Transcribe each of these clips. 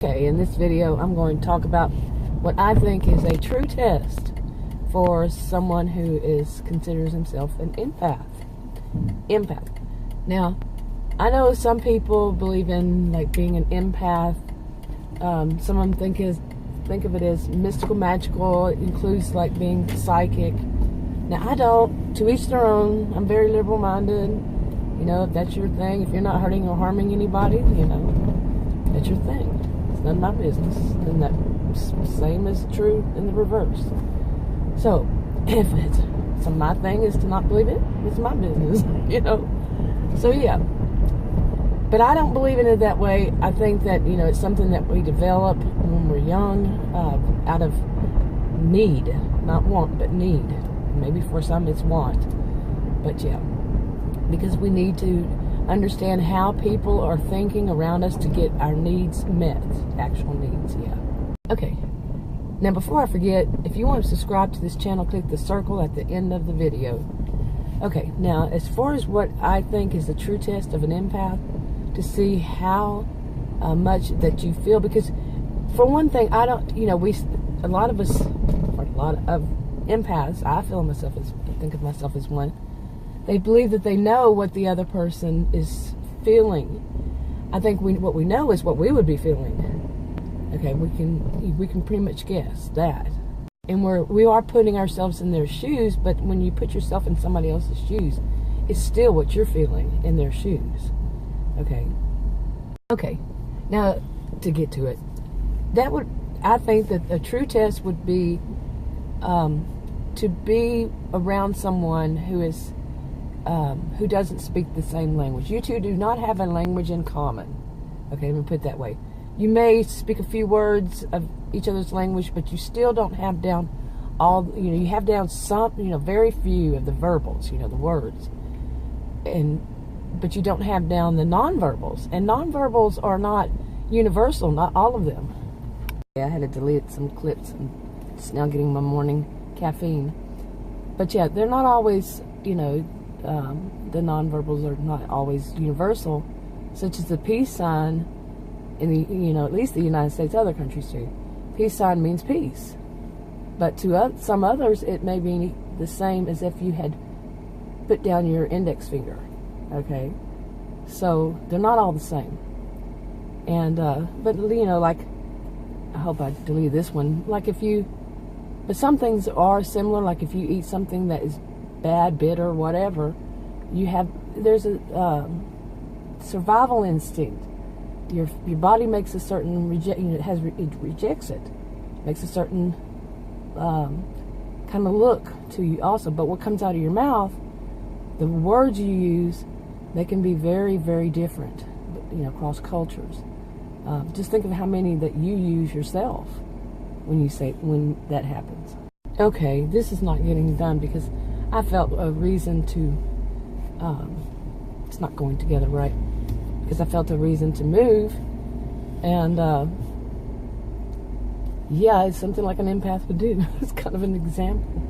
Okay, in this video I'm going to talk about what I think is a true test for someone who considers himself an empath. Now, I know some people believe in like being an empath. Some of them think of it as mystical, magical. It includes like being psychic. Now, I don't. To each their own. I'm very liberal-minded. You know, if that's your thing, if you're not hurting or harming anybody, you know, that's your thing. It's none of my business. And that same is true in the reverse. So, if it's my thing is to not believe it, it's my business, you know. So, yeah. But I don't believe in it that way. I think that, you know, it's something that we develop when we're young out of need. Not want, but need. Maybe for some it's want. But, yeah. Because we need to understand how people are thinking around us to get our needs met. Actual needs, yeah. Okay. Now, before I forget, if you want to subscribe to this channel, click the circle at the end of the video. Okay, now, as far as what I think is the true test of an empath, to see how much that you feel, because for one thing, I don't, you know, a lot of empaths, I think of myself as one, they believe that they know what the other person is feeling. I think what we know is what we would be feeling. Okay, we can pretty much guess that. And we are putting ourselves in their shoes, but when you put yourself in somebody else's shoes, it's still what you're feeling in their shoes. Okay, now to get to it, I think that a true test would be to be around someone who doesn't speak the same language. You two do not have a language in common. Okay, let me put it that way. You may speak a few words of each other's language, but you still don't have down all, you know, you have down some, you know, very few of the verbals, you know, the words. But you don't have down the nonverbals. And nonverbals are not universal, not all of them. Yeah, I had to delete some clips, and it's now getting my morning caffeine. But yeah, they're not always, you know, the nonverbals are not always universal, such as the peace sign in the, you know, at least the United States, other countries too. Peace sign means peace. But to some others, it may be the same as if you had put down your index finger. Okay, so they're not all the same. And but you know, like, I hope I deleted this one. Like but some things are similar. Like if you eat something that is bad, bitter, whatever, there's a survival instinct. Your body makes a certain it rejects it, makes a certain kind of look to you also. But what comes out of your mouth, the words you use, they can be very, very different, you know, across cultures. Just think of how many that you use yourself when that happens. Okay, this is not getting done because I felt a reason to, it's not going together right, because I felt a reason to move, and yeah, it's something like an empath would do. It's kind of an example.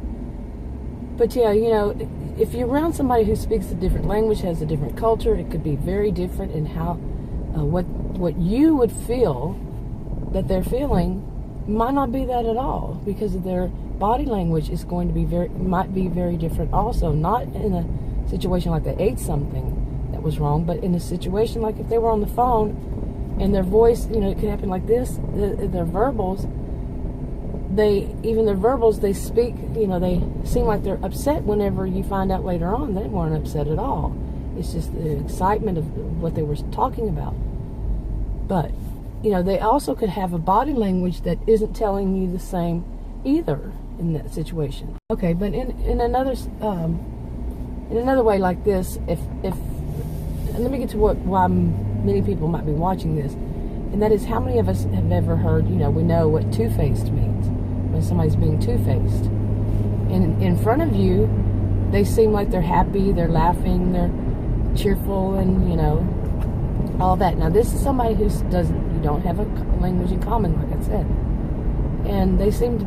But yeah, you know, if you're around somebody who speaks a different language, has a different culture, it could be very different in how, what you would feel that they're feeling might not be that at all, because of their body language is going to be might be very different also. Not in a situation like they ate something that was wrong, but in a situation like if they were on the phone and their voice, you know, it could happen like this, their verbals, they speak, you know, they seem like they're upset whenever you find out later on they weren't upset at all. It's just the excitement of what they were talking about. But, you know, they also could have a body language that isn't telling you the same either in that situation. Okay, but in another way like this, if let me get to why many people might be watching this, and that is, how many of us have ever heard, you know, we know what two-faced means, when somebody's being two-faced. And in front of you, they seem like they're happy, they're laughing, they're cheerful, and, you know, all that. Now, this is somebody who you don't have a language in common, like I said. And they seem to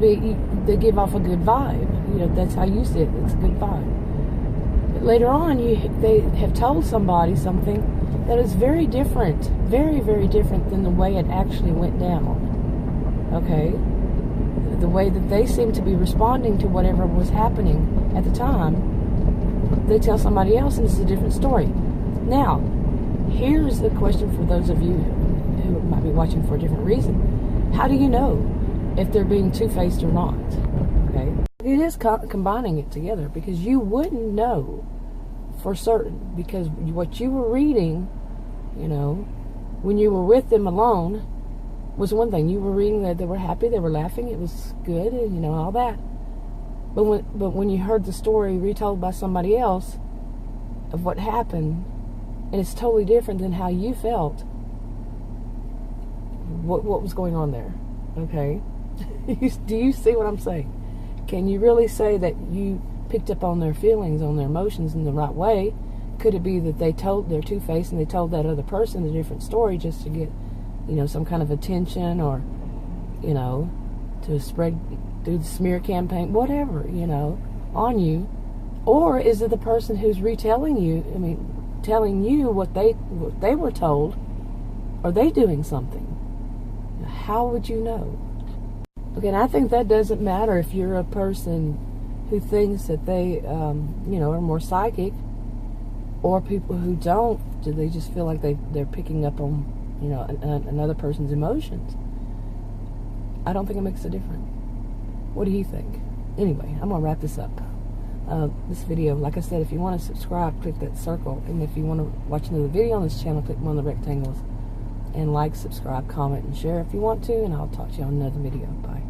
they give off a good vibe. You know, that's how you see it. It's a good vibe. But later on, they have told somebody something that is very different, very, very different than the way it actually went down. Okay? The way that they seem to be responding to whatever was happening at the time, they tell somebody else and it's a different story. Now, here's the question for those of you who might be watching for a different reason. How do you know if they're being two-faced or not? Okay? It is combining it together, because you wouldn't know for certain, because what you were reading, you know, when you were with them alone, was one thing. You were reading that they were happy, they were laughing, it was good, and you know, all that. But when you heard the story retold by somebody else of what happened, and it's totally different than how you felt, what was going on there? Okay? Do you see what I'm saying? Can you really say that you picked up on their feelings, on their emotions in the right way? Could it be that they're two-faced and they told that other person a different story just to get, you know, some kind of attention, or, you know, to spread, do the smear campaign, whatever, you know, on you? Or is it the person who's telling you what they were told? Are they doing something? How would you know? Okay, and I think that doesn't matter if you're a person who thinks that they, you know, are more psychic, or people who don't. Do they just feel like they're picking up on, you know, another person's emotions? I don't think it makes a difference. What do you think? Anyway, I'm going to wrap this up. This video, like I said, if you want to subscribe, click that circle. And if you want to watch another video on this channel, click one of the rectangles. And like, subscribe, comment, and share if you want to. And I'll talk to you on another video. Bye.